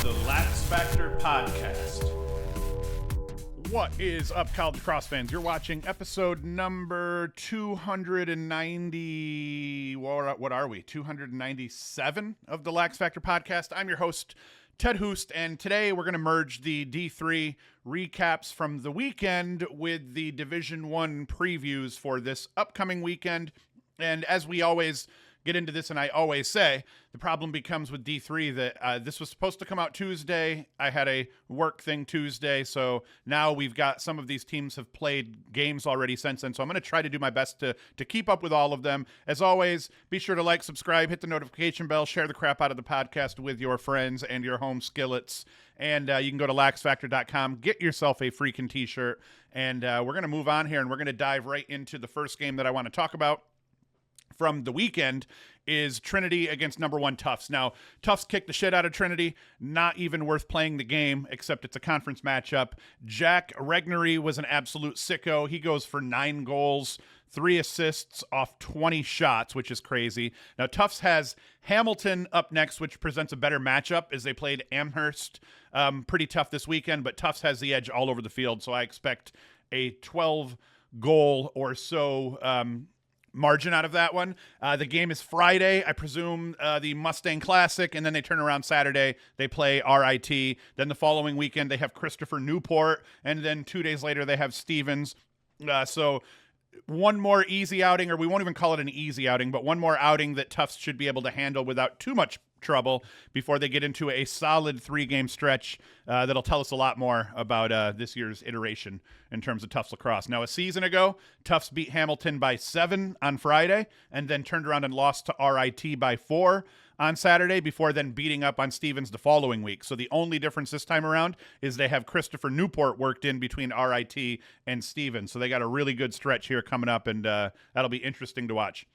the LaxFactor podcast. What is up, college lacrosse fans? You're watching episode number 290. What are we? 297 of the LaxFactor podcast. I'm your host, Ted Hoost, and today we're going to merge the D3 recaps from the weekend with the Division I previews for this upcoming weekend. And as we always get into this, and I always say, the problem becomes with D3 that this was supposed to come out Tuesday. I had a work thing Tuesday, so now we've got some of these teams have played games already since then, so I'm going to try to do my best to keep up with all of them. As always, be sure to like, subscribe, hit the notification bell, share the crap out of the podcast with your friends and your home skillets, and you can go to laxfactor.com, get yourself a freaking t-shirt, and we're going to move on here, and we're going to dive right into the first game that I want to talk about from the weekend is Trinity against number one Tufts. Now, Tufts kicked the shit out of Trinity. Not even worth playing the game, except it's a conference matchup. Jack Regnery was an absolute sicko. He goes for 9 goals, 3 assists off 20 shots, which is crazy. Now, Tufts has Hamilton up next, which presents a better matchup as they played Amherst. Pretty tough this weekend, but Tufts has the edge all over the field, so I expect a 12-goal or so margin out of that one. The game is Friday. I presume the Mustang Classic, and then they turn around Saturday. They play RIT. Then the following weekend, they have Christopher Newport, and then 2 days later, they have Stevens. So one more easy outing, or we won't even call it an easy outing, but one more outing that Tufts should be able to handle without too much trouble before they get into a solid 3-game stretch that'll tell us a lot more about this year's iteration in terms of Tufts lacrosse. Now, a season ago, Tufts beat Hamilton by 7 on Friday and then turned around and lost to RIT by 4 on Saturday before then beating up on Stevens the following week. So the only difference this time around is they have Christopher Newport worked in between RIT and Stevens. So they got a really good stretch here coming up, and that'll be interesting to watch.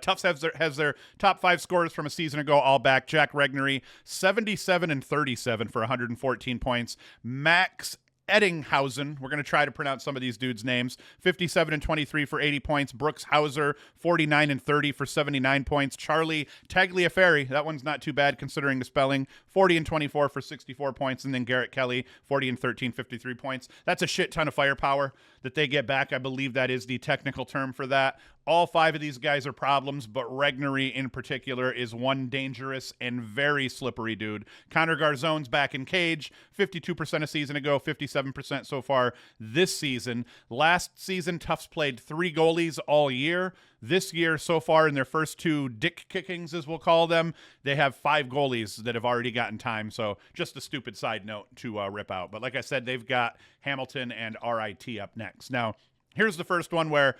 Tufts has their top 5 scorers from a season ago all back. Jack Regnery, 77 and 37 for 114 points. Max Eddinghausen, we're going to try to pronounce some of these dudes' names, 57 and 23 for 80 points. Brooks Hauser, 49 and 30 for 79 points. Charlie Tagliaferri, that one's not too bad considering the spelling, 40 and 24 for 64 points. And then Garrett Kelly, 40 and 13, 53 points. That's a shit ton of firepower that they get back. I believe that is the technical term for that. All 5 of these guys are problems, but Regnery in particular is one dangerous and very slippery dude. Connor Garzone's back in cage, 52% a season ago, 57% so far this season. Last season, Tufts played 3 goalies all year. This year, so far, in their first 2 dick kickings, as we'll call them, they have 5 goalies that have already gotten time. So just a stupid side note to rip out. But like I said, they've got Hamilton and RIT up next. Now, here's the first one where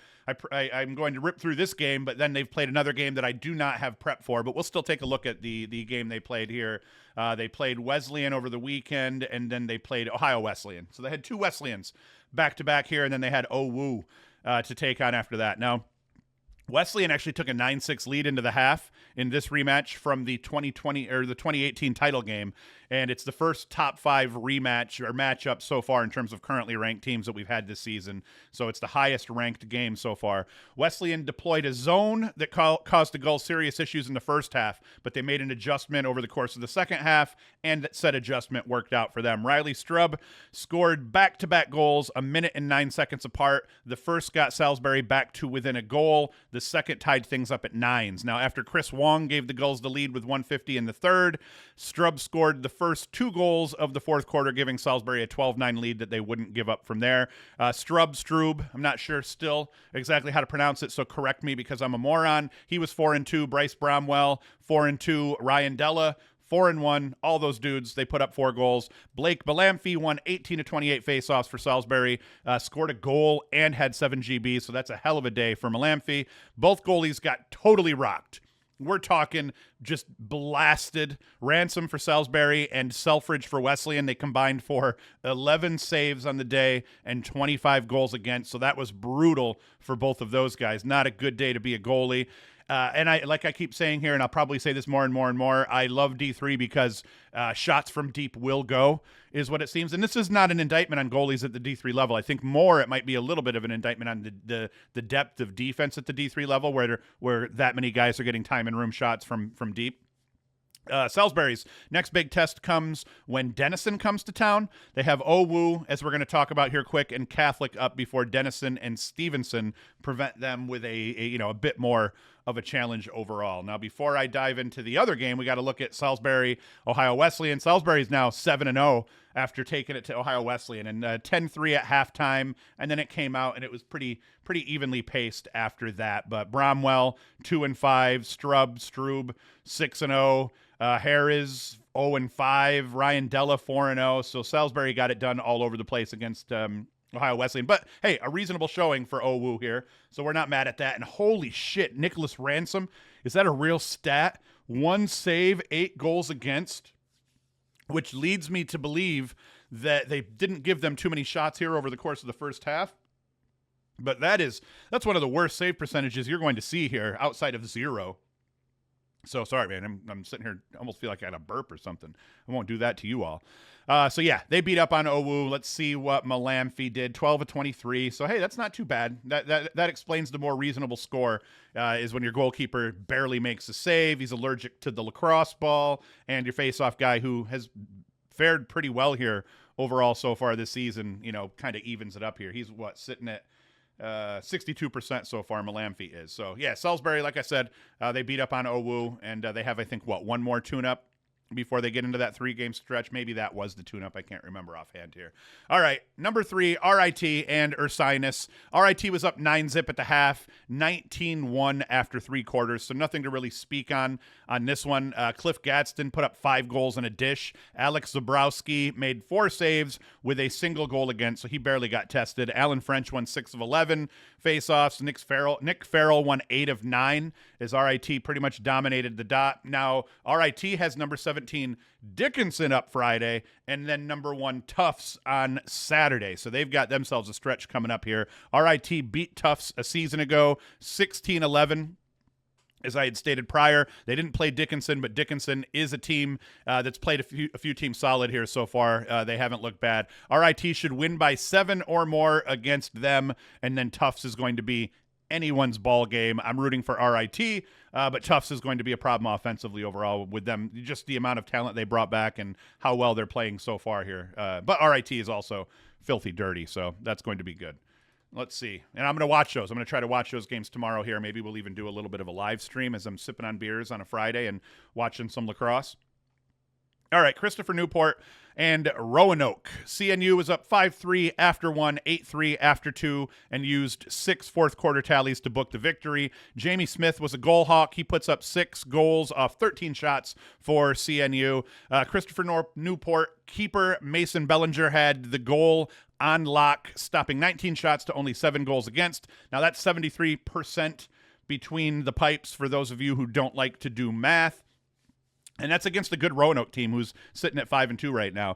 I'm going to rip through this game, but then they've played another game that I do not have prep for, but we'll still take a look at the game they played here. They played Wesleyan over the weekend, and then they played Ohio Wesleyan. So they had 2 Wesleyans back-to-back here, and then they had OWU to take on after that. Now, Wesleyan actually took a 9-6 lead into the half in this rematch from the 2020 or the 2018 title game, and it's the first top 5 rematch or matchup so far in terms of currently ranked teams that we've had this season. So it's the highest ranked game so far. Wesleyan deployed a zone that caused the Gulls serious issues in the first half, but they made an adjustment over the course of the second half, and that said adjustment worked out for them. Riley Strub scored back-to-back goals a minute and 9 seconds apart. The first got Salisbury back to within a goal. The second tied things up at 9s. Now, after Chris Wong gave the Gulls the lead with 150 in the third, Strub scored the first 2 goals of the fourth quarter, giving Salisbury a 12-9 lead that they wouldn't give up from there. Strub, I'm not sure still exactly how to pronounce it, so correct me because I'm a moron. He was 4-2. Bryce Bromwell, 4-2. Ryan Della, 4-1. All those dudes, they put up 4 goals. Blake Belamphy won 18-28 faceoffs for Salisbury, scored a goal and had 7 GB, so that's a hell of a day for Belamphy. Both goalies got totally rocked. We're talking just blasted. Ransom for Salisbury and Selfridge for Wesleyan. They combined for 11 saves on the day and 25 goals against. So that was brutal for both of those guys. Not a good day to be a goalie. And I keep saying here, and I'll probably say this more and more and more, I love D3 because shots from deep will go, is what it seems. And this is not an indictment on goalies at the D3 level. I think more it might be a little bit of an indictment on the depth of defense at the D3 level, where that many guys are getting time and room shots from deep. Salisbury's next big test comes when Denison comes to town. They have OWU, as we're going to talk about here quick, and Catholic up before Denison and Stevenson prevent them with a bit more of a challenge overall. Now, before I dive into the other game, we got to look at Salisbury, Ohio Wesleyan. Salisbury's now 7-0 after taking it to Ohio Wesleyan, and 10-3 at halftime, and then it came out, and it was pretty evenly paced after that. But Bromwell 2-5, Strub 6-0. Harris 0-5, Ryan Della 4-0. So Salisbury got it done all over the place against Ohio Wesleyan. But hey, a reasonable showing for OWU here. So we're not mad at that. And holy shit, Nicholas Ransom, is that a real stat? 1 save, 8 goals against, which leads me to believe that they didn't give them too many shots here over the course of the first half. But that's one of the worst save percentages you're going to see here outside of 0. So sorry, man. I'm sitting here, almost feel like I had a burp or something. I won't do that to you all. So yeah, they beat up on OWU. Let's see what Malamphy did. 12-23. So hey, that's not too bad. That explains the more reasonable score. Is when your goalkeeper barely makes a save. He's allergic to the lacrosse ball, and your face-off guy who has fared pretty well here overall so far this season. Kind of evens it up here. He's sitting at 62% so far. Malamphy is. So yeah, Salisbury, like I said, they beat up on OWU, and they have, I think, one more tune-up before they get into that 3-game stretch. Maybe that was the tune-up. I can't remember offhand here. All right, number 3, RIT and Ursinus. RIT was up 9-0 at the half, 19-1 after 3 quarters, so nothing to really speak on this one. Cliff Gadsden put up 5 goals and a dish. Alex Zabrowski made 4 saves with a single goal against, so he barely got tested. Alan French won 6 of 11 face-offs. Nick Farrell won 8 of 9 as RIT pretty much dominated the dot. Now, RIT has number 17 Dickinson up Friday, and then number 1 Tufts on Saturday. So they've got themselves a stretch coming up here. RIT beat Tufts a season ago, 16-11. As I had stated prior, they didn't play Dickinson, but Dickinson is a team that's played a few teams solid here so far. They haven't looked bad. RIT should win by 7 or more against them, and then Tufts is going to be anyone's ball game. I'm rooting for RIT, but Tufts is going to be a problem offensively overall with them, just the amount of talent they brought back and how well they're playing so far here. But RIT is also filthy dirty, so that's going to be good. Let's see. And I'm going to watch those. I'm going to try to watch those games tomorrow here. Maybe we'll even do a little bit of a live stream as I'm sipping on beers on a Friday and watching some lacrosse. All right, Christopher Newport and Roanoke. CNU was up 5-3 after 1, 8-3 after 2, and used 6 fourth-quarter tallies to book the victory. Jamie Smith was a goal hawk. He puts up 6 goals off 13 shots for CNU. Christopher Newport, keeper Mason Bellinger had the goal on lock, stopping 19 shots to only 7 goals against. Now, that's 73% between the pipes for those of you who don't like to do math. And that's against a good Roanoke team who's sitting at 5-2 right now.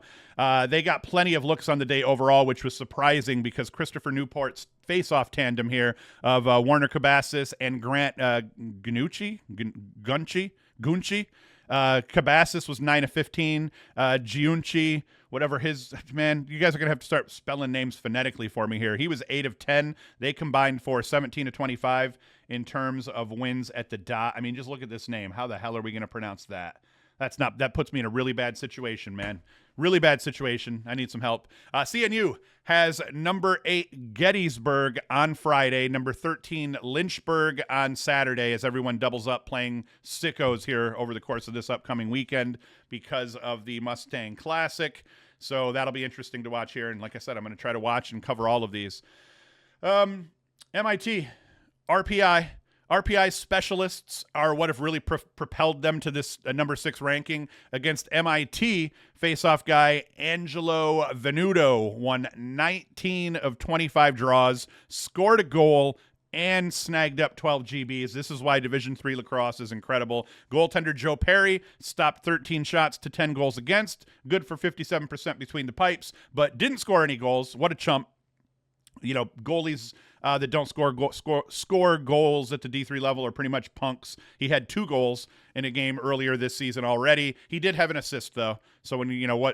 They got plenty of looks on the day overall, which was surprising because Christopher Newport's face-off tandem here of Warner Cabasas and Grant Gunchi. Cabasas was 9 of 15. Giunchi, whatever his, man, you guys are going to have to start spelling names phonetically for me here. He was 8 of 10. They combined for 17 of 25 in terms of wins at the dot. I mean, just look at this name. How the hell are we going to pronounce that? That puts me in a really bad situation, man. Really bad situation. I need some help. CNU has number 8 Gettysburg on Friday, number 13 Lynchburg on Saturday, as everyone doubles up playing sickos here over the course of this upcoming weekend because of the Mustang Classic. So that'll be interesting to watch here. And like I said, I'm going to try to watch and cover all of these. MIT, RPI. RPI specialists are what have really propelled them to this number 6 ranking. Against MIT, face-off guy Angelo Venuto won 19 of 25 draws, scored a goal, and snagged up 12 GBs. This is why Division III lacrosse is incredible. Goaltender Joe Perry stopped 13 shots to 10 goals against. Good for 57% between the pipes, but didn't score any goals. What a chump. You know, goalies that don't score goals at the D3 level are pretty much punks. He had 2 goals in a game earlier this season already. He did have an assist, though. So when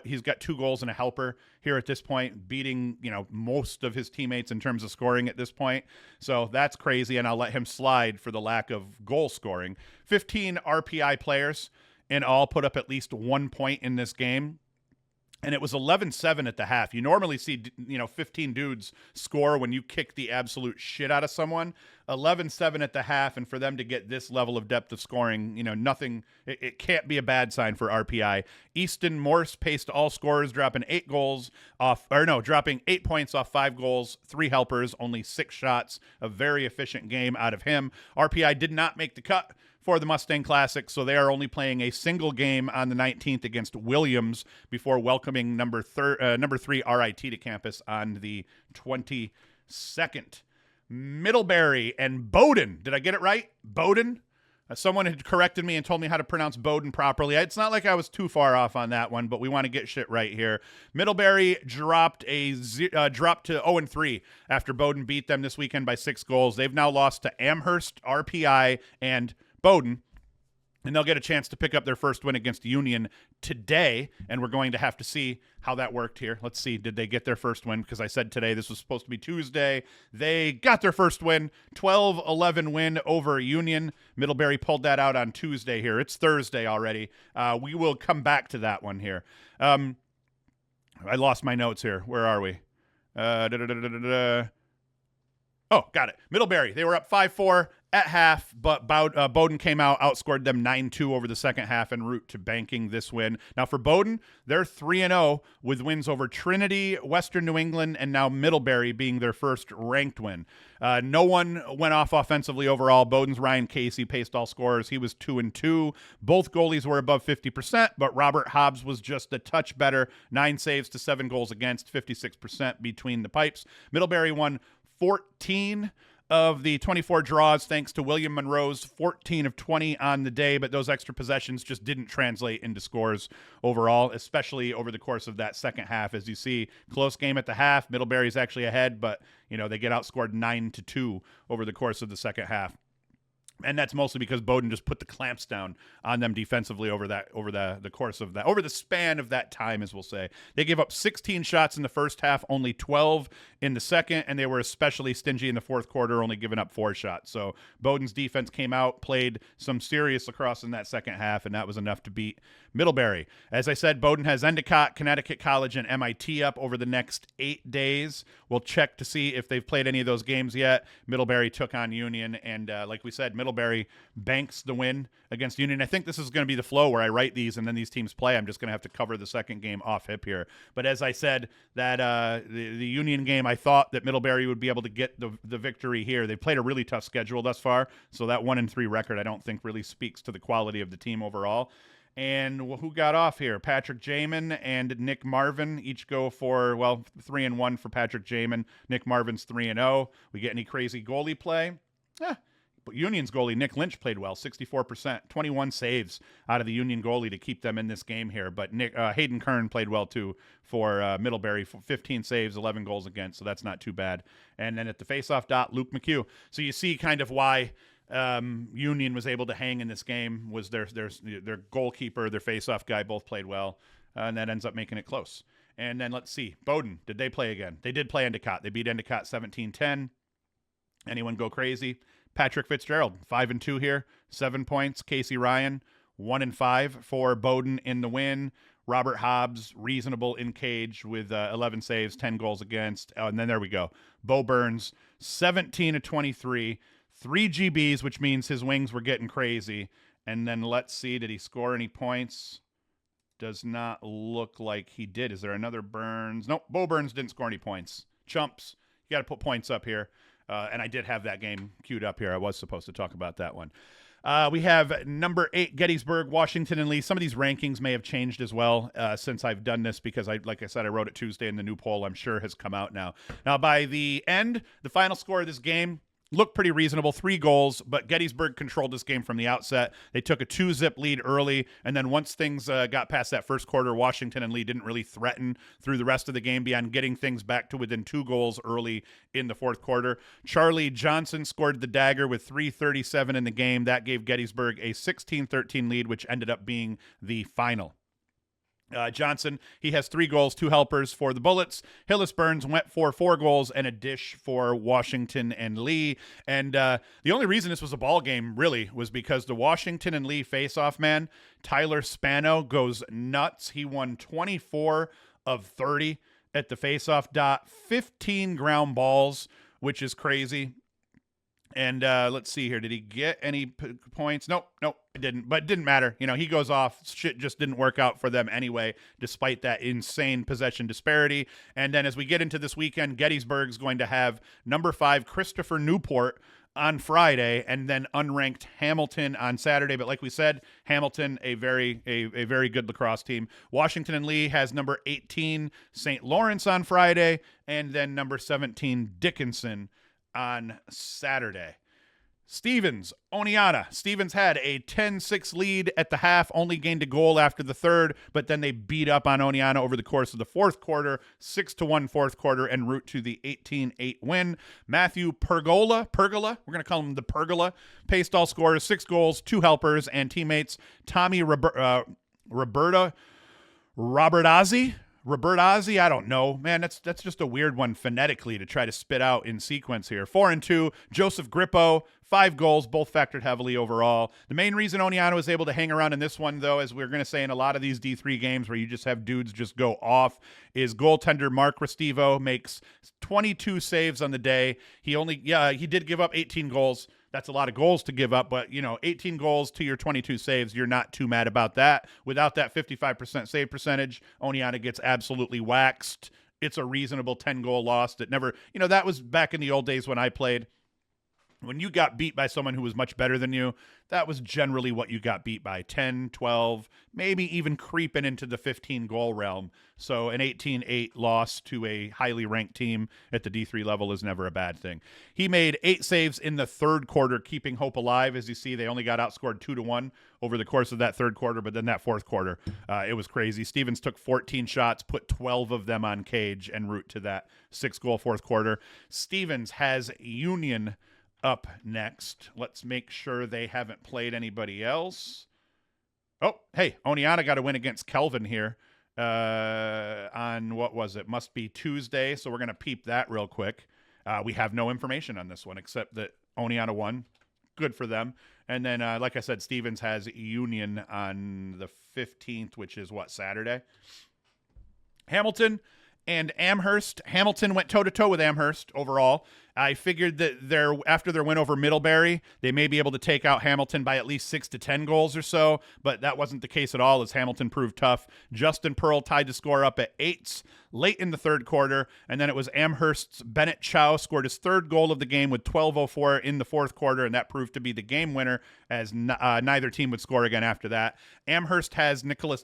he's got 2 goals and a helper here at this point, beating, most of his teammates in terms of scoring at this point. So that's crazy, and I'll let him slide for the lack of goal scoring. 15 RPI players in all put up at least 1 point in this game. And it was 11-7 at the half. You normally see, 15 dudes score when you kick the absolute shit out of someone. 11-7 at the half, and for them to get this level of depth of scoring, nothing, it can't be a bad sign for RPI. Easton Morse paced all scorers, dropping 8 points off 5 goals, 3 helpers, only 6 shots. A very efficient game out of him. RPI did not make the cut for the Mustang Classic, so they are only playing a single game on the 19th against Williams before welcoming number 3 RIT to campus on the 22nd. Middlebury and Bowdoin. Did I get it right? Bowdoin? Someone had corrected me and told me how to pronounce Bowdoin properly. It's not like I was too far off on that one, but we want to get shit right here. Middlebury dropped to 0-3 after Bowdoin beat them this weekend by 6 goals. They've now lost to Amherst, RPI, and Bowdoin, and they'll get a chance to pick up their first win against Union today, and we're going to have to see how that worked here. Let's see, did they get their first win? Because I said today this was supposed to be Tuesday. They got their first win, 12-11 win over Union. Middlebury pulled that out on Tuesday here. It's Thursday already. We will come back to that one here. I lost my notes here. Where are we? Oh, got it. Middlebury, they were up 5-4 at half, but Bowdoin came out, outscored them 9-2 over the second half en route to banking this win. Now for Bowdoin, they're 3-0 with wins over Trinity, Western New England, and now Middlebury being their first ranked win. No one went off offensively overall. Bowdoin's Ryan Casey paced all scorers. He was 2-2. Both goalies were above 50%, but Robert Hobbs was just a touch better. 9 saves to 7 goals against, 56% between the pipes. Middlebury won 14 of the 24 draws thanks to William Monroe's 14 of 20 on the day, but those extra possessions just didn't translate into scores overall, especially over the course of that second half. As you see, close game at the half. Middlebury's actually ahead, but they get outscored 9-2 over the course of the second half. And that's mostly because Bowdoin just put the clamps down on them defensively over the course of that, over the span of that time, as we'll say. They gave up 16 shots in the first half, only 12 in the second, and they were especially stingy in the fourth quarter, only giving up 4 shots. So Bowdoin's defense came out, played some serious lacrosse in that second half, and that was enough to beat Middlebury. As I said, Bowdoin has Endicott, Connecticut College, and MIT up over the next 8 days. We'll check to see if they've played any of those games yet. Middlebury took on Union, and like we said, Middlebury banks the win against Union. I think this is going to be the flow where I write these and then these teams play. I'm just going to have to cover the second game off hip here. But as I said, that the Union game, I thought that Middlebury would be able to get the victory here. They played a really tough schedule thus far, so that 1-3 record I don't think really speaks to the quality of the team overall. And who got off here? Patrick Jamin and Nick Marvin each go for, 3-1 for Patrick Jamin. Nick Marvin's 3-0. We get any crazy goalie play? But Union's goalie, Nick Lynch, played well, 64%, 21 saves out of the Union goalie to keep them in this game here. But Hayden Kern played well, too, for Middlebury, 15 saves, 11 goals against, so that's not too bad. And then at the faceoff dot, Luke McHugh. So you see kind of why Union was able to hang in this game was their goalkeeper, their faceoff guy, both played well, and that ends up making it close. And then let's see, Bowdoin, did they play again? They did play Endicott. They beat Endicott 17-10. Anyone go crazy? Patrick Fitzgerald, 5-2 here, 7 points. Casey Ryan, 1-5 for Bowdoin in the win. Robert Hobbs, reasonable in cage with 11 saves, 10 goals against. Oh, and then there we go. Bo Burns, 17-23, 3 GBs, which means his wings were getting crazy. And then let's see, did he score any points? Does not look like he did. Is there another Burns? Nope, Bo Burns didn't score any points. Chumps, you got to put points up here. And I did have that game queued up here. I was supposed to talk about that one. We have number 8, Gettysburg, Washington, and Lee. Some of these rankings may have changed as well since I've done this because, like I said, I wrote it Tuesday, and the new poll, I'm sure, has come out now. Now, by the end, the final score of this game looked pretty reasonable, 3 goals, but Gettysburg controlled this game from the outset. They took a 2-zip lead early, and then once things got past that first quarter, Washington and Lee didn't really threaten through the rest of the game beyond getting things back to within 2 goals early in the fourth quarter. Charlie Johnson scored the dagger with 3:37 in the game. That gave Gettysburg a 16-13 lead, which ended up being the final. Johnson, he has 3 goals, 2 helpers for the Bullets. Hillis Burns went for 4 goals and a dish for Washington and Lee. And the only reason this was a ball game, really, was because the Washington and Lee face-off man, Tyler Spano, goes nuts. He won 24 of 30 at the face-off dot, 15 ground balls, which is crazy. And let's see here. Did he get any points? Nope, it didn't. But it didn't matter. You know, he goes off. Shit just didn't work out for them anyway, despite that insane possession disparity. And then as we get into this weekend, Gettysburg's going to have number 5 Christopher Newport on Friday, and then unranked Hamilton on Saturday. But like we said, Hamilton, a very good lacrosse team. Washington and Lee has number 18 St. Lawrence on Friday, and then number 17 Dickinson on Saturday. Stevens, Oneonta. Stevens had a 10-6 lead at the half, only gained a goal after the third, but then they beat up on Oneonta over the course of the fourth quarter, 6-1 fourth quarter, en route to the 18-8 win. Matthew Pergola, we're going to call him the Pergola, paced all scorers, 6 goals, 2 helpers, and teammates Tommy Robertazzi, I don't know. Man, that's just a weird one phonetically to try to spit out in sequence here. 4 and 2. Joseph Grippo, 5 goals, both factored heavily overall. The main reason Oneonta was able to hang around in this one, though, as we're going to say in a lot of these D3 games where you just have dudes just go off, is goaltender Mark Restivo makes 22 saves on the day. He did give up 18 goals. That's a lot of goals to give up, but, 18 goals to your 22 saves, you're not too mad about that. Without that 55% save percentage, Oneonta gets absolutely waxed. It's a reasonable 10-goal loss that never, that was back in the old days when I played. When you got beat by someone who was much better than you, that was generally what you got beat by, 10, 12, maybe even creeping into the 15-goal realm. So an 18-8 loss to a highly ranked team at the D3 level is never a bad thing. He made 8 saves in the third quarter, keeping hope alive. As you see, they only got outscored 2-1 over the course of that third quarter, but then that fourth quarter, it was crazy. Stevens took 14 shots, put 12 of them on cage, en route to that 6-goal fourth quarter. Stevens has Union up next. Let's make sure they haven't played anybody else. Oh, hey, Oneonta got a win against Kelvin here on, what was it? Must be Tuesday, so we're going to peep that real quick. We have no information on this one except that Oneonta won. Good for them. And then, like I said, Stevens has Union on the 15th, which is, Saturday? Hamilton and Amherst. Hamilton went toe-to-toe with Amherst overall. I figured that after their win over Middlebury, they may be able to take out Hamilton by at least 6 to 10 goals or so, but that wasn't the case at all as Hamilton proved tough. Justin Pearl tied the score up at 8 late in the third quarter, and then it was Amherst's Bennett Chow scored his third goal of the game with 12:04 in the fourth quarter, and that proved to be the game winner as neither team would score again after that. Amherst has Nicholas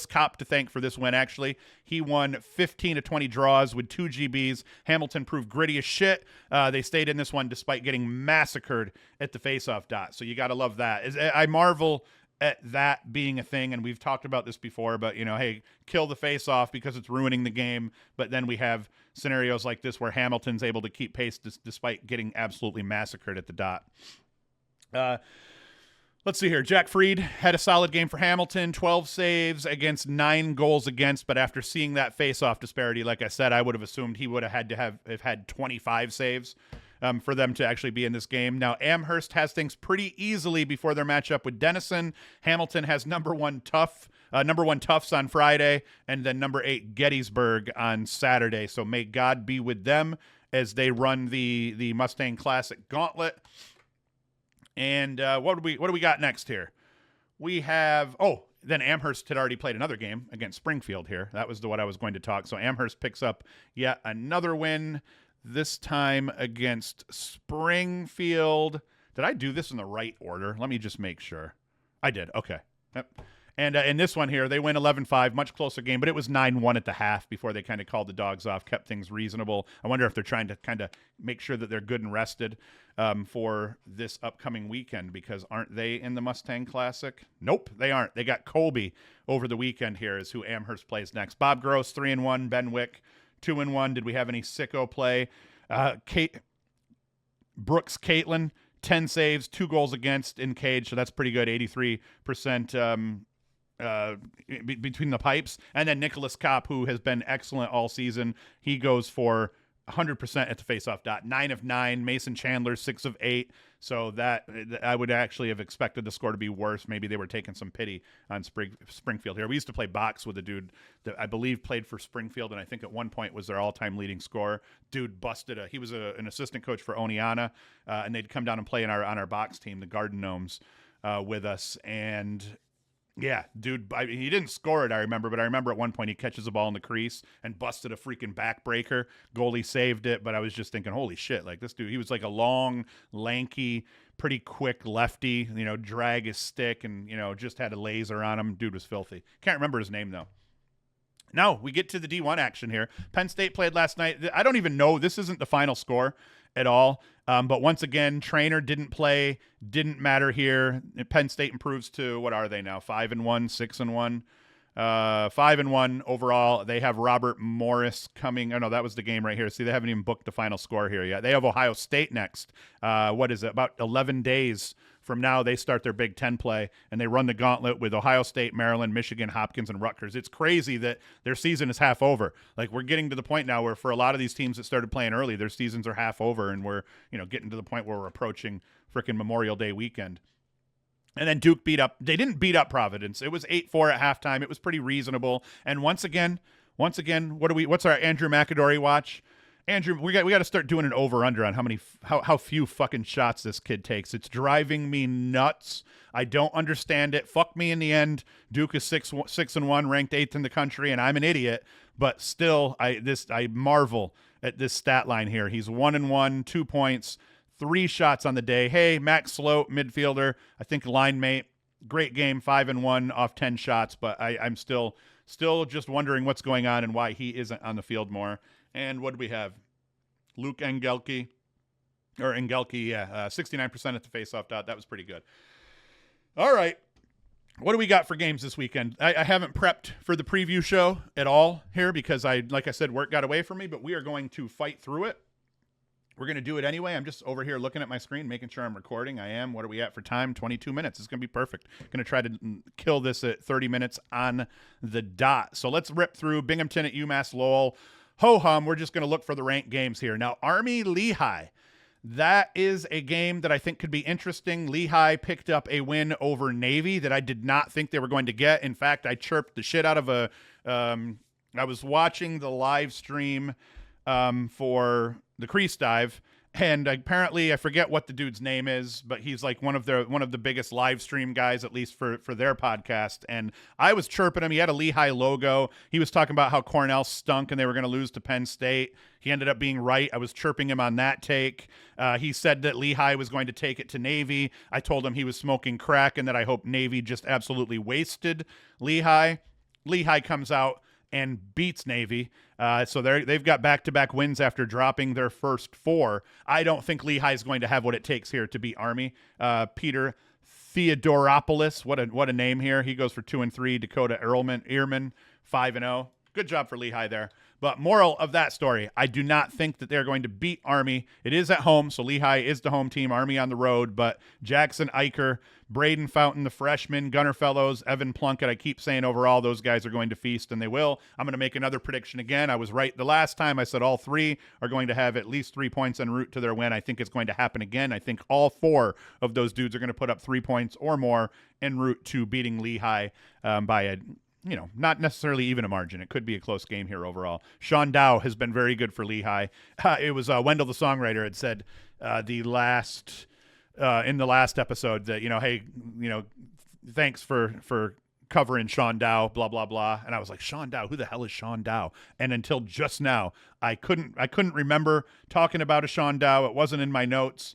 Kopp to thank for this win, actually. He won 15 to 20 draws with 2 GBs. Hamilton proved gritty as shit. They stayed in this one despite getting massacred at the faceoff dot. So you got to love that. I marvel at that being a thing, and we've talked about this before, but, hey, kill the faceoff because it's ruining the game. But then we have scenarios like this where Hamilton's able to keep pace despite getting absolutely massacred at the dot. Let's see here. Jack Freed had a solid game for Hamilton, 12 saves against 9 goals against, but after seeing that face-off disparity, like I said, I would have assumed he would have had to have had 25 saves for them to actually be in this game. Now, Amherst has things pretty easily before their matchup with Denison. Hamilton has number one Tufts on Friday, and then number 8 Gettysburg on Saturday. So may God be with them as they run the Mustang Classic Gauntlet. And what do we got next here? We have, then Amherst had already played another game against Springfield here. That was what I was going to talk. So Amherst picks up yet another win, this time against Springfield. Did I do this in the right order? Let me just make sure. I did. Okay. Yep. And in this one here, they win 11-5, much closer game, but it was 9-1 at the half before they kind of called the dogs off, kept things reasonable. I wonder if they're trying to kind of make sure that they're good and rested for this upcoming weekend, because aren't they in the Mustang Classic? Nope, they aren't. They got Colby over the weekend here is who Amherst plays next. Bob Gross, 3-1. Ben Wick, 2-1. Did we have any sicko play? Brooks Caitlin, 10 saves, 2 goals against in cage, so that's pretty good, 83% between the pipes. And then Nicholas Kopp, who has been excellent all season, he goes for 100% at the faceoff dot. 9 of 9. Mason Chandler 6 of 8. So that I would actually have expected the score to be worse. Maybe they were taking some pity on Springfield here. We used to play box with a dude that I believe played for Springfield, and I think at one point was their all-time leading scorer. Dude busted he was an assistant coach for Oneonta, and they'd come down and play on our box team, the Garden Gnomes, with us. And yeah, dude, he didn't score it, I remember, but I remember at one point he catches the ball in the crease and busted a freaking backbreaker. Goalie saved it, but I was just thinking, holy shit, like this dude, he was like a long, lanky, pretty quick lefty, drag his stick and, just had a laser on him. Dude was filthy. Can't remember his name, though. Now, we get to the D1 action here. Penn State played last night. I don't even know. This isn't the final score at all. But once again, Trainer didn't play. Didn't matter here. Penn State improves to, what are they now? 5-1, 6-1. 5-1 overall. They have Robert Morris coming. Oh, no, that was the game right here. See, they haven't even booked the final score here yet. They have Ohio State next. What is it? About 11 days from now, they start their Big Ten play, and they run the gauntlet with Ohio State, Maryland, Michigan, Hopkins, and Rutgers. It's crazy that their season is half over. Like, we're getting to the point now where for a lot of these teams that started playing early, their seasons are half over, and we're, getting to the point where we're approaching freaking Memorial Day weekend. And then Duke they didn't beat up Providence. It was 8-4 at halftime. It was pretty reasonable. And once again, what's our Andrew McAdory watch? Andrew, we got to start doing an over-under on how few fucking shots this kid takes. It's driving me nuts. I don't understand it. Fuck me in the end. Duke is 6-1, ranked 8th in the country, and I'm an idiot. But still, I marvel at this stat line here. He's 1-1, 2 points, 3 shots on the day. Hey, Max Sloat, midfielder, I think line mate. Great game, 5-1 off 10 shots. But I'm still just wondering what's going on and why he isn't on the field more. And what do we have? Luke Engelke, 69% at the faceoff dot. That was pretty good. All right. What do we got for games this weekend? I haven't prepped for the preview show at all here because like I said, work got away from me, but we are going to fight through it. We're going to do it anyway. I'm just over here looking at my screen, making sure I'm recording. I am. What are we at for time? 22 minutes. It's going to be perfect. Going to try to kill this at 30 minutes on the dot. So let's rip through Binghamton at UMass Lowell. Ho-hum, we're just going to look for the ranked games here. Now, Army-Lehigh. That is a game that I think could be interesting. Lehigh picked up a win over Navy that I did not think they were going to get. In fact, I chirped the shit out of I was watching the live stream for the crease dive, and apparently I forget what the dude's name is, but he's like one of the biggest live stream guys, at least for their podcast. And I was chirping him. He had a Lehigh logo. He was talking about how Cornell stunk and they were going to lose to Penn State. He ended up being right. I was chirping him on that take. He said that Lehigh was going to take it to Navy. I told him he was smoking crack and that I hope Navy just absolutely wasted Lehigh. Lehigh comes out and beats Navy. So they've got back-to-back wins after dropping their first 4. I don't think Lehigh is going to have what it takes here to beat Army. Peter Theodoropoulos, what a name here. He goes for 2-3. Dakota Ehrman, 5-0. Good job for Lehigh there. But moral of that story, I do not think that they're going to beat Army. It is at home, so Lehigh is the home team, Army on the road. But Jackson Eicher, Braden Fountain, the freshman, Gunnar Fellows, Evan Plunkett, I keep saying overall those guys are going to feast, and they will. I'm going to make another prediction again. I was right the last time. I said all 3 are going to have at least 3 points en route to their win. I think it's going to happen again. I think all 4 of those dudes are going to put up 3 points or more en route to beating Lehigh by a not necessarily even a margin. It could be a close game here overall. Sean Dow has been very good for Lehigh. It was Wendell the songwriter had said in the last episode that, hey, thanks for covering Sean Dow, blah, blah, blah. And I was like, Sean Dow, who the hell is Sean Dow? And until just now, I couldn't remember talking about a Sean Dow. It wasn't in my notes.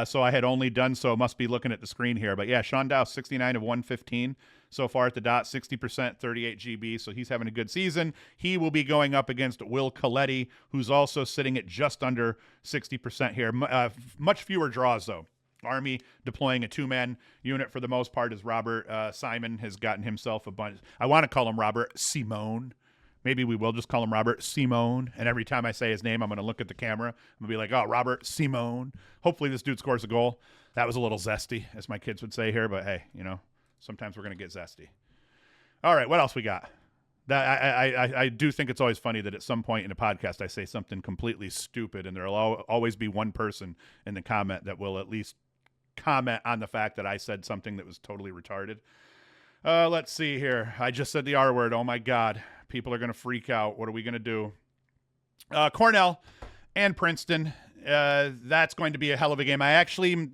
So I had only done so. Must be looking at the screen here. But yeah, Sean Dow, 69 of 115 so far at the dot, 60%, 38 GB. So he's having a good season. He will be going up against Will Coletti, who's also sitting at just under 60% here. Much fewer draws, though. Army deploying a 2-man unit for the most part as Robert Simon has gotten himself a bunch. I want to call him Robert Simone. Maybe we will just call him Robert Simone. And every time I say his name, I'm going to look at the camera. I'm going to be like, oh, Robert Simone. Hopefully this dude scores a goal. That was a little zesty, as my kids would say here. But, hey, sometimes we're going to get zesty. All right, what else we got? That I do think it's always funny that at some point in a podcast I say something completely stupid, and there'll always be one person in the comment that will at least comment on the fact that I said something that was totally retarded. Let's see here. I just said the R word. Oh, my God. People are going to freak out. What are we going to do? Cornell and Princeton. That's going to be a hell of a game.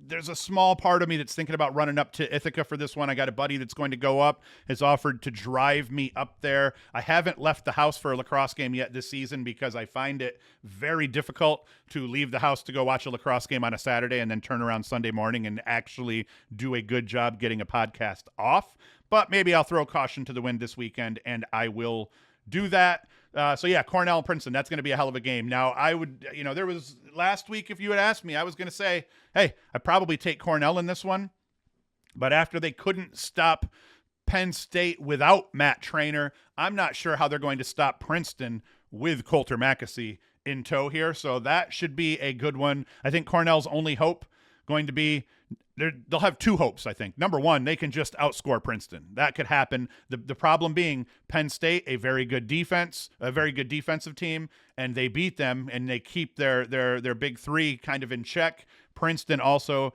There's a small part of me that's thinking about running up to Ithaca for this one. I got a buddy that's going to go up, has offered to drive me up there. I haven't left the house for a lacrosse game yet this season because I find it very difficult to leave the house to go watch a lacrosse game on a Saturday and then turn around Sunday morning and actually do a good job getting a podcast off. But maybe I'll throw caution to the wind this weekend, and I will do that. So yeah, Cornell and Princeton, that's going to be a hell of a game. Now, I would, there was last week, if you had asked me, I was going to say, hey, I'd probably take Cornell in this one. But after they couldn't stop Penn State without Matt Trainer, I'm not sure how they're going to stop Princeton with Coulter Mackesy in tow here. So that should be a good one. I think Cornell's only hope going to be they'll have two hopes, I think. Number one, they can just outscore Princeton. That could happen. The problem being Penn State, a very good defense, a very good defensive team, and they beat them, and they keep their big three kind of in check. Princeton also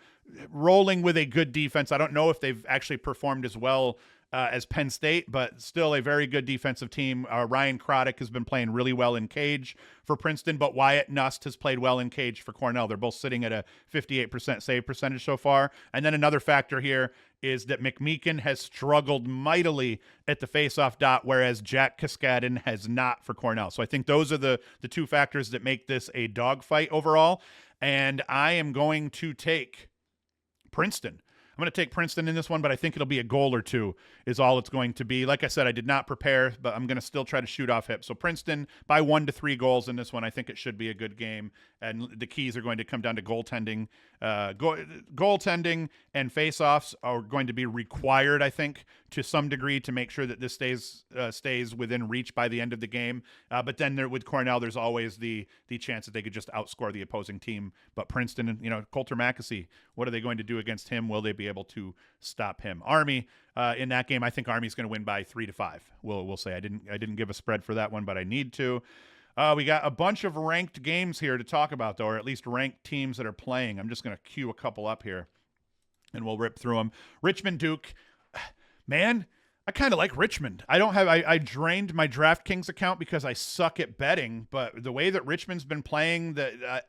rolling with a good defense. I don't know if they've actually performed as well as Penn State, but still a very good defensive team. Ryan Croddick has been playing really well in cage for Princeton, but Wyatt Nust has played well in cage for Cornell. They're both sitting at a 58% save percentage so far. And then another factor here is that McMeekin has struggled mightily at the faceoff dot, whereas Jack Kaskadin has not for Cornell. So I think those are the two factors that make this a dogfight overall. And I am going to take Princeton. I'm going to take Princeton in this one, but I think it'll be a goal or two is all it's going to be. Like I said, I did not prepare, but I'm going to still try to shoot off hip. So Princeton by 1 to 3 goals in this one. I think it should be a good game. And the keys are going to come down to goaltending. Goaltending and faceoffs are going to be required, I think, to some degree to make sure that this stays within reach by the end of the game. But then with Cornell, there's always the chance that they could just outscore the opposing team. But Princeton, Coulter Mackesy, what are they going to do against him? Will they be able to stop him? Army in that game, I think Army's going to win by 3-5. We'll say I didn't give a spread for that one, but I need to. We got a bunch of ranked games here to talk about, though, or at least ranked teams that are playing. I'm just going to queue a couple up here, and we'll rip through them. Richmond Duke, man, I kind of like Richmond. I drained my DraftKings account because I suck at betting, but the way that Richmond's been playing,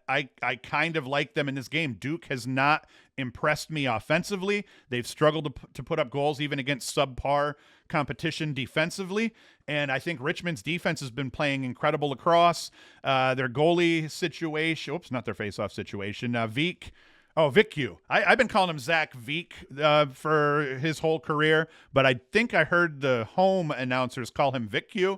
I kind of like them in this game. Duke has not impressed me offensively. They've struggled to put up goals even against subpar competition defensively, and I think Richmond's defense has been playing incredible lacrosse. Their goalie situation, not their face-off situation, Vicu. I've been calling him Zach Veek for his whole career, but I think I heard the home announcers call him Vicu.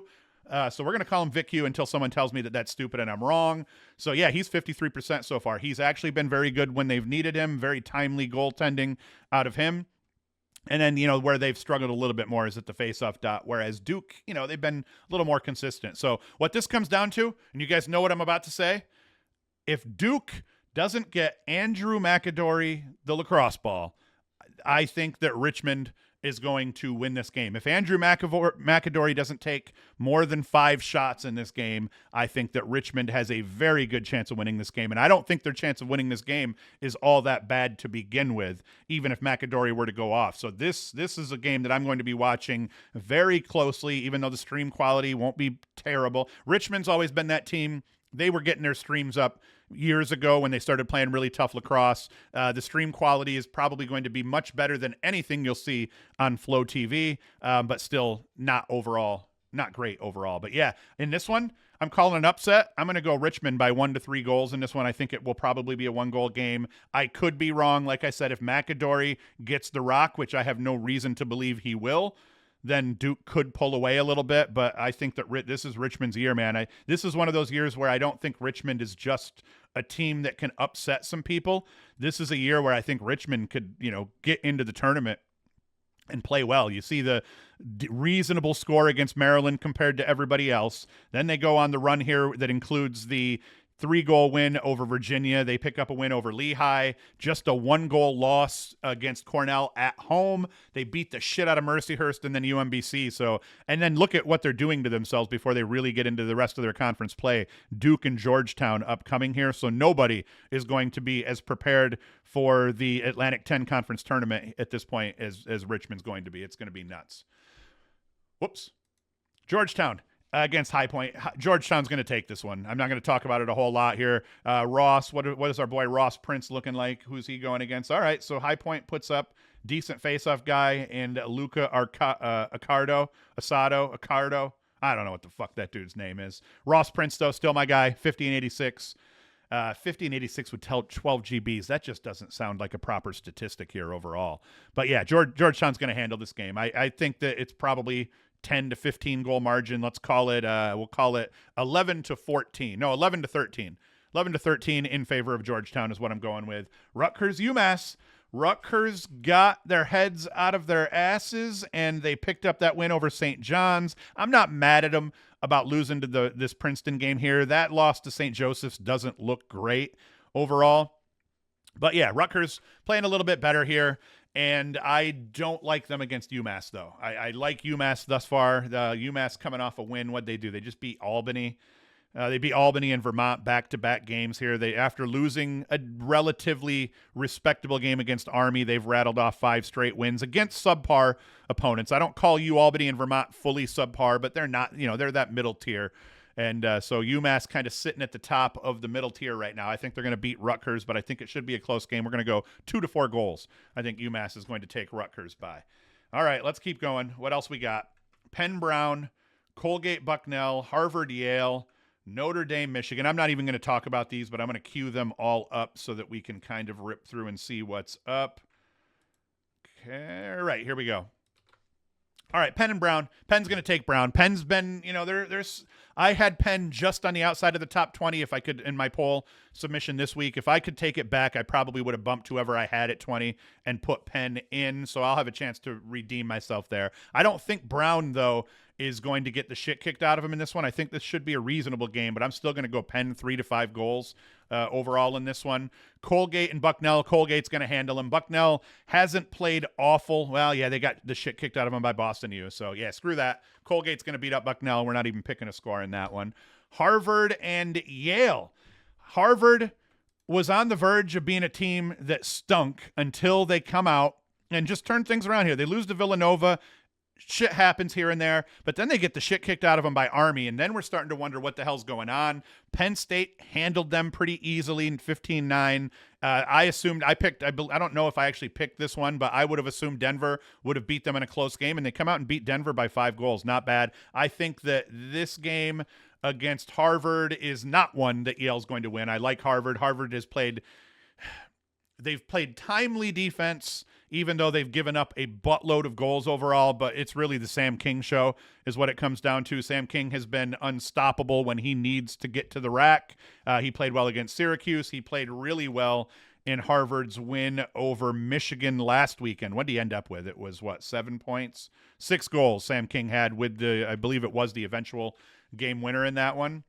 So we're going to call him Vicu until someone tells me that that's stupid and I'm wrong. So yeah, he's 53% so far. He's actually been very good when they've needed him. Very timely goaltending out of him. And then, where they've struggled a little bit more is at the faceoff dot, whereas Duke, they've been a little more consistent. So what this comes down to, and you guys know what I'm about to say, if Duke doesn't get Andrew McAdory the lacrosse ball, I think that Richmond is going to win this game. If Andrew McAdory doesn't take more than 5 shots in this game, I think that Richmond has a very good chance of winning this game. And I don't think their chance of winning this game is all that bad to begin with, even if McAdory were to go off. So this is a game that I'm going to be watching very closely, even though the stream quality won't be terrible. Richmond's always been that team. They were getting their streams up years ago when they started playing really tough lacrosse. The stream quality is probably going to be much better than anything you'll see on Flow TV, but still not great overall. But yeah, in this one, I'm calling an upset. I'm going to go Richmond by 1 to 3 goals in this one. I think it will probably be a 1-goal game. I could be wrong. Like I said, if McAdory gets the rock, which I have no reason to believe he will, then Duke could pull away a little bit, but I think that this is Richmond's year, man. This is one of those years where I don't think Richmond is just a team that can upset some people. This is a year where I think Richmond could, get into the tournament and play well. You see the reasonable score against Maryland compared to everybody else. Then they go on the run here that includes the 3-goal win over Virginia. They pick up a win over Lehigh. Just a 1-goal loss against Cornell at home. They beat the shit out of Mercyhurst and then UMBC. So, and then look at what they're doing to themselves before they really get into the rest of their conference play. Duke and Georgetown upcoming here. So nobody is going to be as prepared for the Atlantic 10 Conference Tournament at this point as Richmond's going to be. It's going to be nuts. Whoops. Georgetown against High Point. Georgetown's going to take this one. I'm not going to talk about it a whole lot here. Ross, what is our boy Ross Prince looking like? Who's he going against? All right, so High Point puts up decent face-off guy, and Luca Accardo. I don't know what the fuck that dude's name is. Ross Prince, though, still my guy, 50 and 86. 50 and 86 would tell 12 GBs. That just doesn't sound like a proper statistic here overall. But yeah, Georgetown's going to handle this game. I think that it's probably 10 to 15 goal margin. Let's call it, we'll call it 11 to 14. No, 11 to 13. 11 to 13 in favor of Georgetown is what I'm going with. Rutgers, UMass. Rutgers got their heads out of their asses, and they picked up that win over St. John's. I'm not mad at them about losing to this Princeton game here. That loss to St. Joseph's doesn't look great overall. But yeah, Rutgers playing a little bit better here. And I don't like them against UMass, though. I like UMass thus far. The UMass coming off a win. What'd they do? They just beat Albany. They beat Albany and Vermont back-to-back games here. After losing a relatively respectable game against Army, they've rattled off 5 straight wins against subpar opponents. I don't call Albany and Vermont fully subpar, but they're not, they're that middle tier. And so UMass kind of sitting at the top of the middle tier right now. I think they're going to beat Rutgers, but I think it should be a close game. We're going to go 2 to 4 goals. I think UMass is going to take Rutgers by. All right, let's keep going. What else we got? Penn Brown, Colgate Bucknell, Harvard Yale, Notre Dame Michigan. I'm not even going to talk about these, but I'm going to queue them all up so that we can kind of rip through and see what's up. Okay, all right, here we go. All right, Penn and Brown. Penn's going to take Brown. Penn's been, there's. I had Penn just on the outside of the top 20 if I could, in my poll submission this week. If I could take it back, I probably would have bumped whoever I had at 20 and put Penn in, so I'll have a chance to redeem myself there. I don't think Brown, though, is going to get the shit kicked out of him in this one. I think this should be a reasonable game, but I'm still going to go Penn 3 to 5 goals overall in this one. Colgate and Bucknell. Colgate's going to handle him. Bucknell hasn't played awful. Well, yeah, they got the shit kicked out of him by Boston U. So, yeah, screw that. Colgate's going to beat up Bucknell. We're not even picking a score in that one. Harvard and Yale. Harvard was on the verge of being a team that stunk until they come out and just turn things around here. They lose to Villanova. Shit happens here and there, but then they get the shit kicked out of them by Army, and then we're starting to wonder what the hell's going on. Penn State handled them pretty easily in 15-9. I don't know if I actually picked this one, but I would have assumed Denver would have beat them in a close game, and they come out and beat Denver by 5 goals. Not bad. I think that this game against Harvard is not one that Yale's going to win. I like Harvard. Harvard they've played timely defense, even though they've given up a buttload of goals overall, but it's really the Sam King show is what it comes down to. Sam King has been unstoppable when he needs to get to the rack. He played well against Syracuse. He played really well in Harvard's win over Michigan last weekend. What did he end up with? It was, 7 points? 6 goals Sam King had with I believe it was the eventual game winner in that one.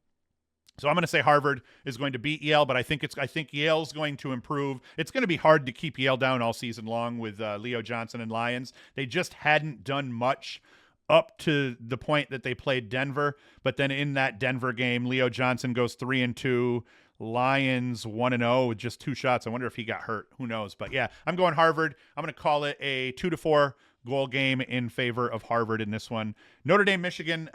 So I'm going to say Harvard is going to beat Yale, but I think Yale's going to improve. It's going to be hard to keep Yale down all season long with Leo Johnson and Lions. They just hadn't done much up to the point that they played Denver. But then in that Denver game, Leo Johnson goes 3-2. Lions 1-0 with just 2 shots. I wonder if he got hurt. Who knows? But yeah, I'm going Harvard. I'm going to call it a 2 to 4 goal game in favor of Harvard in this one. Notre Dame, Michigan.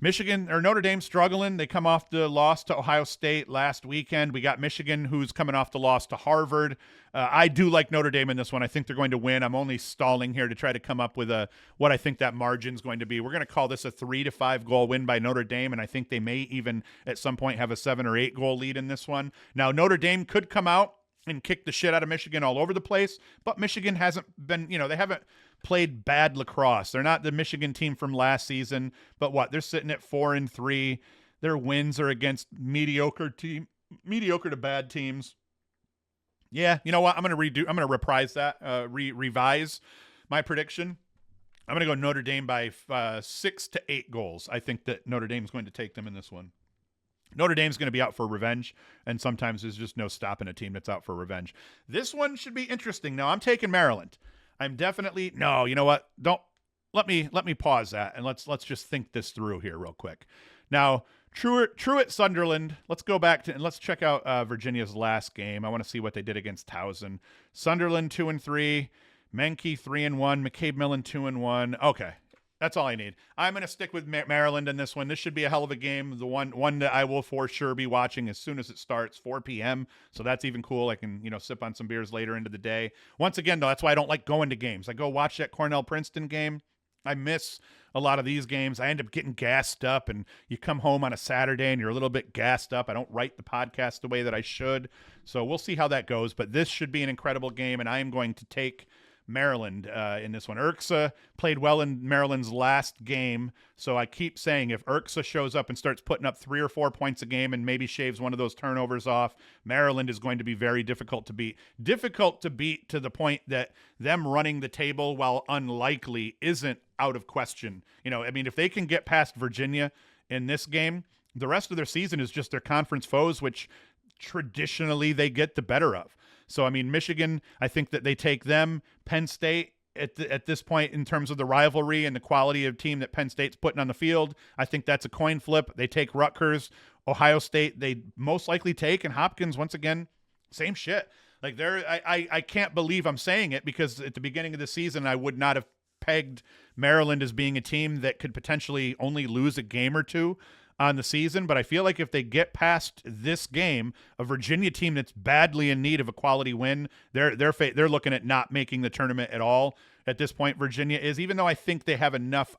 Notre Dame struggling. They come off the loss to Ohio State last weekend. We got Michigan, who's coming off the loss to Harvard. I do like Notre Dame in this one. I think they're going to win. I'm only stalling here to try to come up with what I think that margin's going to be. We're going to call this a 3 to 5 goal win by Notre Dame, and I think they may even at some point have a 7 or 8 goal lead in this one. Now, Notre Dame could come out and kick the shit out of Michigan all over the place, but Michigan hasn't been, they haven't played bad lacrosse. They're not the Michigan team from last season, but they're sitting at 4-3. Their wins are against mediocre to bad teams. Yeah, you know what? I'm going to reprise that, revise my prediction. I'm going to go Notre Dame by 6 to 8 goals. I think that Notre Dame's going to take them in this one. Notre Dame's going to be out for revenge, and sometimes there's just no stopping a team that's out for revenge. This one should be interesting. Now, I'm taking Maryland. I'm definitely no. You know what? Don't let me pause that and let's just think this through here real quick. Now, Truett Sunderland. Let's go back to and let's check out Virginia's last game. I want to see what they did against Towson. Sunderland 2-3, Menke 3-1, McCabe Millen 2-1. Okay. That's all I need. I'm going to stick with Maryland in this one. This should be a hell of a game. The one that I will for sure be watching as soon as it starts, 4 p.m. So that's even cool. I can, sip on some beers later into the day. Once again, though, that's why I don't like going to games. I go watch that Cornell Princeton game. I miss a lot of these games. I end up getting gassed up, and you come home on a Saturday and you're a little bit gassed up. I don't write the podcast the way that I should. So we'll see how that goes. But this should be an incredible game, and I am going to take Maryland in this one. Urksa played well in Maryland's last game, so I keep saying if Urksa shows up and starts putting up 3 or 4 points a game and maybe shaves one of those turnovers off, Maryland is going to be very difficult to beat. Difficult to beat to the point that them running the table, while unlikely, isn't out of question. If they can get past Virginia in this game, the rest of their season is just their conference foes, which traditionally they get the better of. So, Michigan, I think that they take them. Penn State, at this point, in terms of the rivalry and the quality of team that Penn State's putting on the field, I think that's a coin flip. They take Rutgers. Ohio State, they most likely take. And Hopkins, once again, same shit. Like, I can't believe I'm saying it, because at the beginning of the season, I would not have pegged Maryland as being a team that could potentially only lose a game or two on the season, but I feel like if they get past this game, a Virginia team that's badly in need of a quality win, they're looking at not making the tournament at all. At this point, Virginia is, even though I think they have enough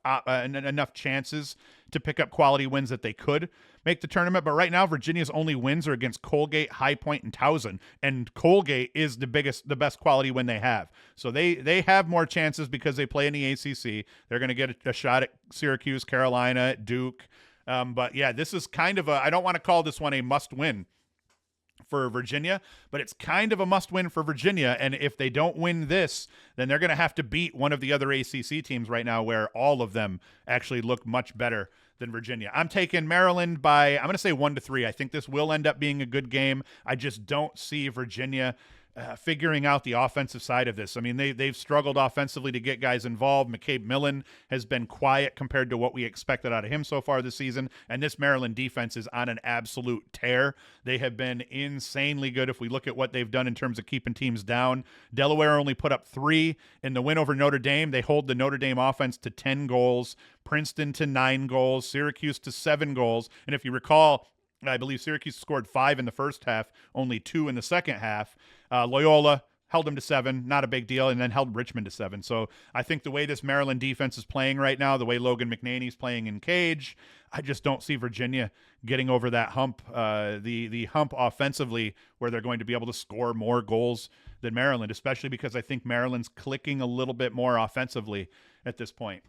chances to pick up quality wins that they could make the tournament. But right now, Virginia's only wins are against Colgate, High Point, and Towson, and Colgate is the best quality win they have. So they have more chances because they play in the ACC. They're going to get a shot at Syracuse, Carolina, at Duke. But yeah, this is kind of I don't want to call this one a must win for Virginia, but it's kind of a must win for Virginia. And if they don't win this, then they're going to have to beat one of the other ACC teams right now, where all of them actually look much better than Virginia. I'm taking Maryland by, I'm going to say 1-3. I think this will end up being a good game. I just don't see Virginia figuring out the offensive side of this. They've struggled offensively to get guys involved. McCabe Millen has been quiet compared to what we expected out of him so far this season, and this Maryland defense is on an absolute tear. They have been insanely good if we look at what they've done in terms of keeping teams down. Delaware only put up 3 in the win over Notre Dame. They hold the Notre Dame offense to 10 goals, Princeton to 9 goals, Syracuse to 7 goals, and if you recall, I believe Syracuse scored 5 in the first half, only 2 in the second half. Loyola held them to 7, not a big deal, and then held Richmond to 7. So I think the way this Maryland defense is playing right now, the way Logan McNaney's playing in cage, I just don't see Virginia getting over that hump, the hump offensively, where they're going to be able to score more goals than Maryland, especially because I think Maryland's clicking a little bit more offensively at this point.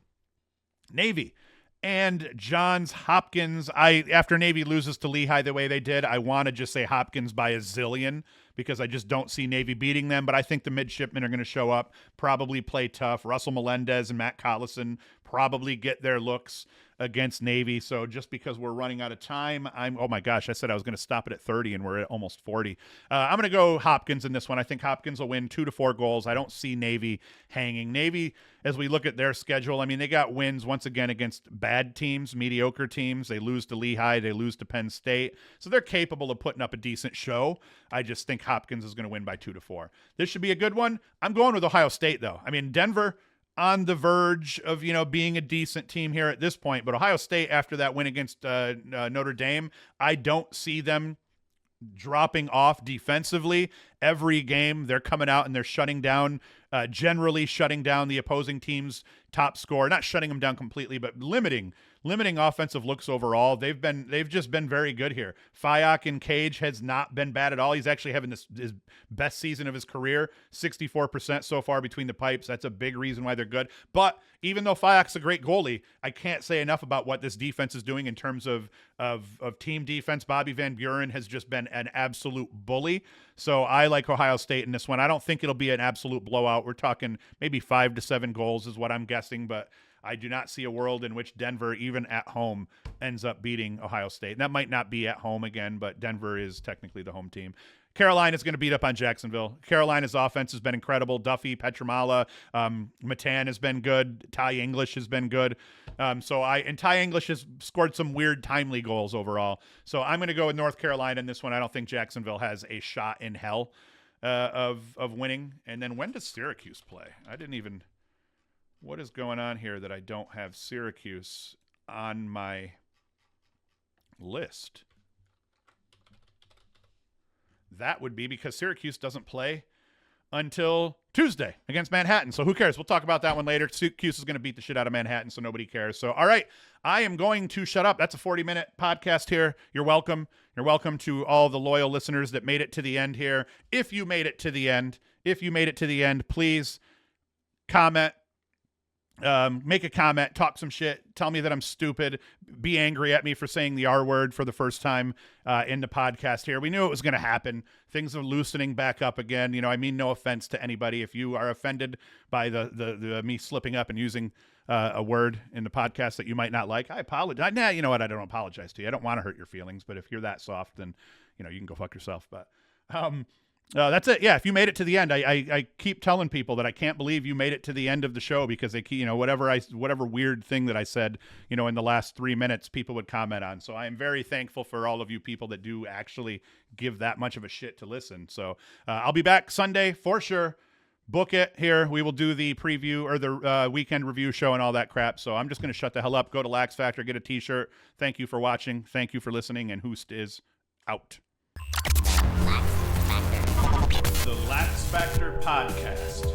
Navy and Johns Hopkins. After Navy loses to Lehigh the way they did, I want to just say Hopkins by a zillion, because I just don't see Navy beating them. But I think the midshipmen are going to show up, probably play tough. Russell Melendez and Matt Collison probably get their looks against Navy. So just because we're running out of time, oh my gosh, I said I was going to stop it at 30 and we're at almost 40. I'm going to go Hopkins in this one. I think Hopkins will win 2-4 goals. I don't see Navy hanging. Navy, as we look at their schedule, they got wins once again against bad teams, mediocre teams. They lose to Lehigh. They lose to Penn State. So they're capable of putting up a decent show. I just think Hopkins is going to win by 2-4. This should be a good one. I'm going with Ohio State, though. Denver on the verge of, being a decent team here at this point. But Ohio State, after that win against Notre Dame, I don't see them dropping off defensively. Every game they're coming out and they're generally shutting down the opposing team's top scorer. Not shutting them down completely, but limiting offensive looks overall. They've just been very good here. Fayok in cage has not been bad at all. He's actually having his best season of his career, 64% so far between the pipes. That's a big reason why they're good. But even though Fayok's a great goalie, I can't say enough about what this defense is doing in terms of team defense. Bobby Van Buren has just been an absolute bully. So I like Ohio State in this one. I don't think it'll be an absolute blowout. We're talking maybe 5 to 7 goals is what I'm guessing, but I do not see a world in which Denver, even at home, ends up beating Ohio State. And that might not be at home again, but Denver is technically the home team. Carolina's going to beat up on Jacksonville. Carolina's offense has been incredible. Duffy, Petramala, Matan has been good. Ty English has been good. And Ty English has scored some weird timely goals overall. So I'm going to go with North Carolina in this one. I don't think Jacksonville has a shot in hell of winning. And then when does Syracuse play? What is going on here that I don't have Syracuse on my list? That would be because Syracuse doesn't play until Tuesday against Manhattan. So who cares? We'll talk about that one later. Syracuse is going to beat the shit out of Manhattan, so nobody cares. So, all right, I am going to shut up. That's a 40-minute podcast here. You're welcome. You're welcome to all the loyal listeners that made it to the end here. If you made it to the end, please comment. Make a comment, talk some shit, tell me that I'm stupid, be angry at me for saying the R word for the first time in the podcast here. We knew it was going to happen. Things are loosening back up again. I mean no offense to anybody. If you are offended by the me slipping up and using a word in the podcast that you might not like, I apologize. Nah, you know what? I don't apologize to you. I don't want to hurt your feelings, but if you're that soft, then you can go fuck yourself. But that's it. Yeah, if you made it to the end, I keep telling people that I can't believe you made it to the end of the show because they keep, whatever weird thing that I said, in the last 3 minutes, people would comment on. So I am very thankful for all of you people that do actually give that much of a shit to listen. So I'll be back Sunday for sure. Book it here. We will do the preview or the weekend review show and all that crap. So I'm just going to shut the hell up. Go to LaxFactor, get a t-shirt. Thank you for watching. Thank you for listening. And Hoost is out. The LaxFactor Podcast.